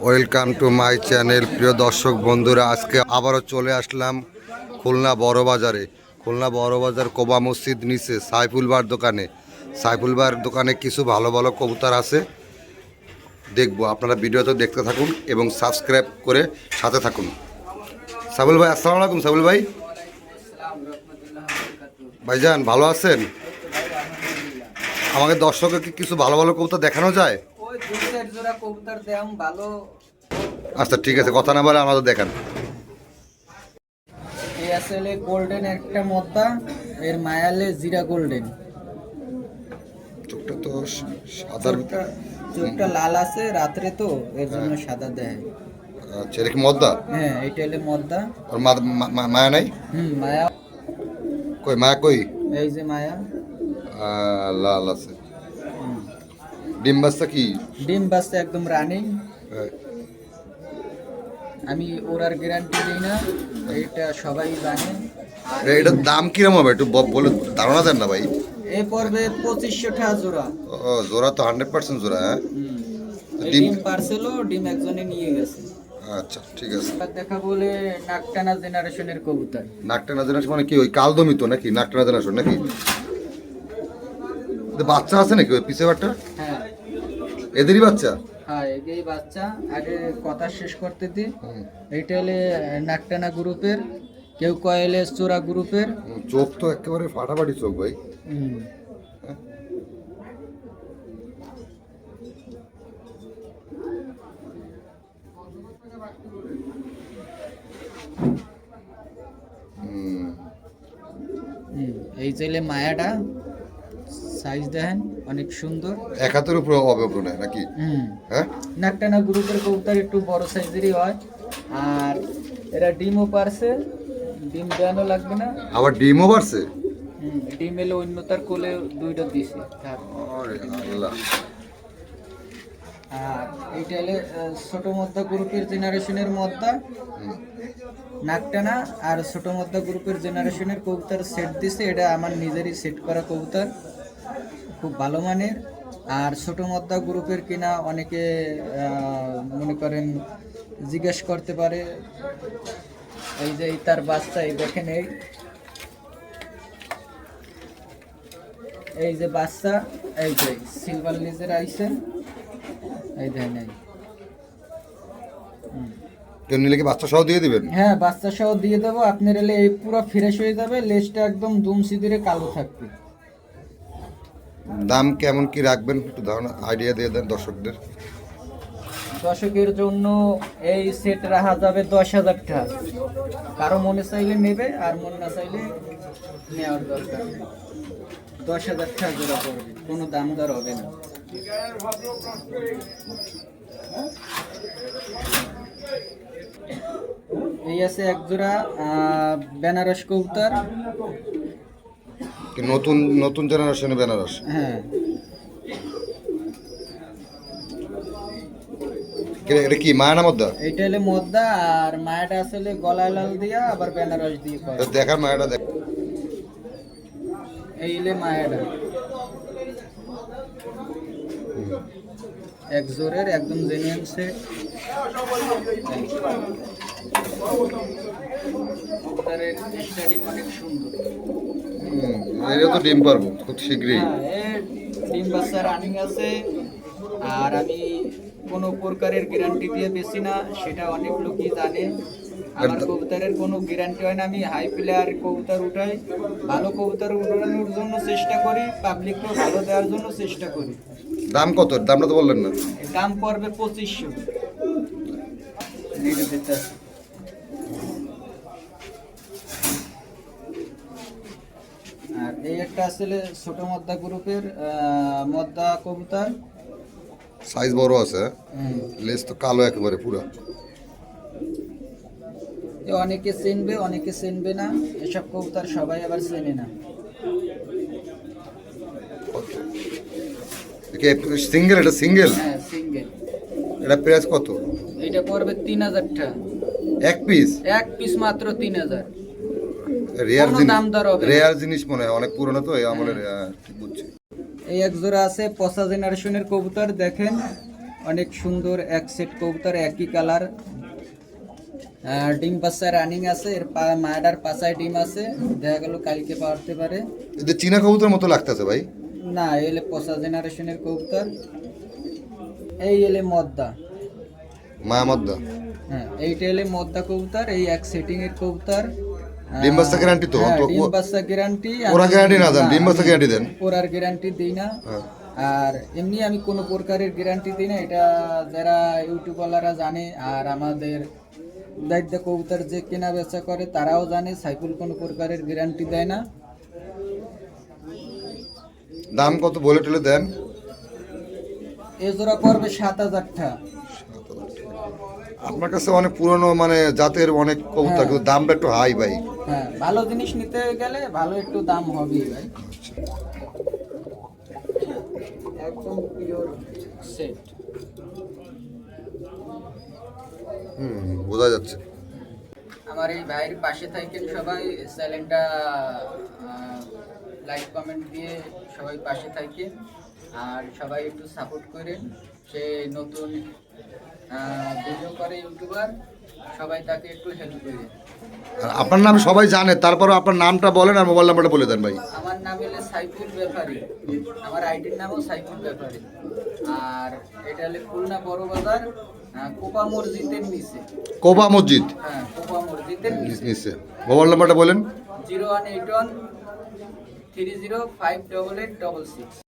Welcome to my channel. প্রিয় দর্শক বন্ধুরা, আজকে আবারও চলে আসলাম খুলনা বড় বাজারে। খুলনা বড় বাজার কোবা মসজিদ নিচে সাইফুল বার দোকানে। সাইফুল বার দোকানে কিছু ভালো ভালো কবুতর আছে, দেখবো। আপনারা ভিডিওতে দেখতে থাকুন এবং সাবস্ক্রাইব করে সাথে থাকুন। সাইফুল ভাই, আসসালামু আলাইকুম। সাইফুল ভাই, ভাইজান ভালো আছেন? আমাকে দর্শককে কিছু ভালো ভালো কবুতর দেখানো যায়? আচ্ছা ঠিক আছে, কথা না বলে আমাদের দেখান। এই আসলে গোল্ডেন একটা মদ্দা, এর মায়ালে জিরা গোল্ডেন। চোখটা তো সাদার, চোখটা লাল আছে রাত্রে তো, এর জন্য সাদা দেয়। আচ্ছা, এটা কি মদ্দা? হ্যাঁ, এটা হলে মদ্দা। ওর মায়া নাই? মায়া কই মায়া কই? এই যে মায়া লাল আছে। ডিম বাচ্চা কি? ডিম বাচ্চা একদম রানিং। আমি ওরার গ্যারান্টি দিই না, এটা সবাই জানে। এটার দাম কিরম হবে একটু বলে, ধারণা দেন না ভাই। এই পর্বে 2500 টাকা জোড়া। ও, জোড়া তো 100% জোড়া। হ্যাঁ, ডিম পার্সেলও ডিম একজনে নিয়ে গেছে। আচ্ছা ঠিক আছে। দেখা বলে নাকটানা জেনারেশনের কবুতর। নাকটানা জেনারেশন মানে কি? ওই কালদমি তো নাকি নাকটানা জেনারেশন নাকি? বাচ্চা আছে নাকি ওই পিছে বাট্টা? হ্যাঁ, এদেরই বাচ্চা? হ্যাঁ, এই বাচ্চা। আগে কথা শেষ করতে দি। এইটা হলে নাকটানা গ্রুপের, কেউ কয়েলে চোরা গ্রুপের। চোখ তো একেবারে ফাটাফাটি চোখ ভাই। এই চাইলে মায়াটা সাইজ দেখেন, অনেক সুন্দর। এক হাতের উপরে হবে মনে হয় নাকি? হ্যাঁ, নাকটানা গ্রুপের কবুতর একটু বড় সাইজেরই হয়। আর এরা ডিমও পারছে, ডিম দেওয়ানো লাগবে না। আবার ডিমও বাড়ছে? ডিম এলে অন্যতার কোলে দুইটা দিছে। আর এইটা হলে ছোট মদ্দা গ্রুপের জেনারেশনের মদ্দা নাকটানা, আর ছোট মদ্দা গ্রুপের জেনারেশনের কবুতর সেট দিছে। এটা আমার নিজেরই সেট করা কবুতর, খুব ভালো মানের। আর ছোট মদ্দা গ্রুপের কিনা অনেকে মনে করেন জিজ্ঞেস করতে পারে। এই যে তার বাচ্চা, এই দেখেন, এই যে বাচ্চা, এই যে সিলভার লেজের আইছে, এই দেখেন। কেউ নিলে কি বাচ্চা সহ দিয়ে দিবেন? হ্যাঁ, বাচ্চা সহ দিয়ে দেবো। আপনার এলে এই পুরো ফ্রেশ হয়ে যাবে, লেজটা একদম দুম সিদিরে কালো থাকবে। দাম কেমন কি রাখবেন একটু ধারণা, আইডিয়া দিয়ে দেন দর্শকদের। দর্শকের জন্য এই সেট রাখা যাবে 10,000 টাকা। কারো মনে চাইলে নেবে, আর মন না চাইলে নেওয়ার দরকার নেই। 10,000 টাকা জোড়া পড়বে, কোনো দাম দর হবে না। এই আছে এক জোড়া বেনারস কবুতর। নতুন নতুন জেনারেশনের বেনারস? হ্যাঁ, এটা কি মায়া না মদ্দা? এইটা হলে মদ্দা, আর মায়াটা আসলে গলায় লাল দিয়া আবার বেনারস দিয়ে করে। দেখার মায়াটা দেখ। এই হলে মায়াটা এক জোরের একদম জেনুইন সেট। অনেক সুন্দর। এটা তো ডিম পারবো খুব শীঘ্রই। ডিম বাচ্চা রানিং আছে। আর আমি কোনো প্রকারের গ্যারান্টি দিয়ে বেশি না, সেটা অনেক লোকই জানে। আমার কবুতরের কোনো গ্যারান্টি হয় না। আমি হাই প্লেয়ার কবুতর উঠাই, ভালো কবুতর উঠানোর জন্য চেষ্টা করি, পাবলিককেও ভালো দেওয়ার জন্য চেষ্টা করি। দাম কত? দামটা তো বললেন না। দাম পড়বে 2500। আর এই একটা আসলে ছোট মদ্দা গ্রুপের মদ্দা কবুতর, সাইজ বড় আছে। লেজ তো কালো একেবারে পুরো। অনেকে চিনবে, অনেকে চিনবে না। এসব কবুতর সবাই আবার চেনে না। সিঙ্গেল? এটা সিঙ্গেল? হ্যাঁ, সিঙ্গেল। এটা প্রাইস কত? এটা পড়বে 3000 টাকা। এক পিস? এক পিস মাত্র 3000। রেয়ার জিনিস, দাম দর হবে। রেয়ার জিনিস মনে হয়, অনেক পুরনো তো এই আমলের। ঠিক বুঝছি। এই এক জোড়া আছে পচা জেনারেশনের কবুতর, দেখেন অনেক সুন্দর এক সেট কবুতর, একই কালার, ডিম বাচ্চা রানিং আছে, এর মায়ের পাশায় ডিম আছে, দেখা গেল কালকে পাওয়াতে পারে। এদের চীনা কবুতর মতো লাগতেছে ভাই। না, এলে পচা জেনারেশনের কবুতর। এই এলে মদ্দা, মায়ামদ্দা। হ্যাঁ এইটা এলে মদ্দা কবুতর, এই এক সেটিং এর কবুতর। ডিম বাচ্চা গ্যারান্টি তো? হ্যাঁ, ডিম বাচ্চা গ্যারান্টি। ওরা গ্যারান্টি না দেন, ডিম বাচ্চা গ্যারান্টি দেন? ওরার গ্যারান্টি দিই না। হ্যাঁ। আর এমনি আমি কোনো প্রকারের গ্যারান্টি দিই না, এটা যারা ইউটিউবওয়ালারা জানে আর আমাদের দায়িত্ব কবুতর যে কেনা বেচা করে তারাও জানে, সাইফুল কোনো প্রকারের গ্যারান্টি দেয় না। দাম কত বলে টলে দেন? এ জোড়া পড়বে 7,000 টাকা। আপনার কাছে অনেক পুরনো মানে জাতের অনেক কবুতর, কিন্তু দামটা একটু হাই ভাই। হ্যাঁ, ভালো জিনিস নিতে গেলে ভালো একটু দাম হবেই ভাই। একদম পিওর সেট। বোঝা যাচ্ছে। আমার এই ভাইয়ের পাশে থাকেন সবাই, চ্যানেলটা লাইক কমেন্ট দিয়ে সবাই পাশে থাকে, আর সবাই একটু সাপোর্ট করেন। সে নতুন ভিডিও করে ইউটিউবার, সবাই তাকে একটু হেল্প করেন। আর আপনার নাম সবাই জানে, তারপরও আপনার নামটা বলেন আর মোবাইল নাম্বারটা বলে দেন ভাই। আমার নাম হলো সাইফুল ব্যাপারী, আমার আইডির নামও সাইফুল ব্যাপারী। আর এটা হলো খুলনা বড় বাজার, কোপা মসজিদের নিচে। কোবা মসজিদ হ্যাঁ, কোপা মসজিদের নিচে। নিচে। মোবাইল নাম্বারটা বলেন। 0181 30588866।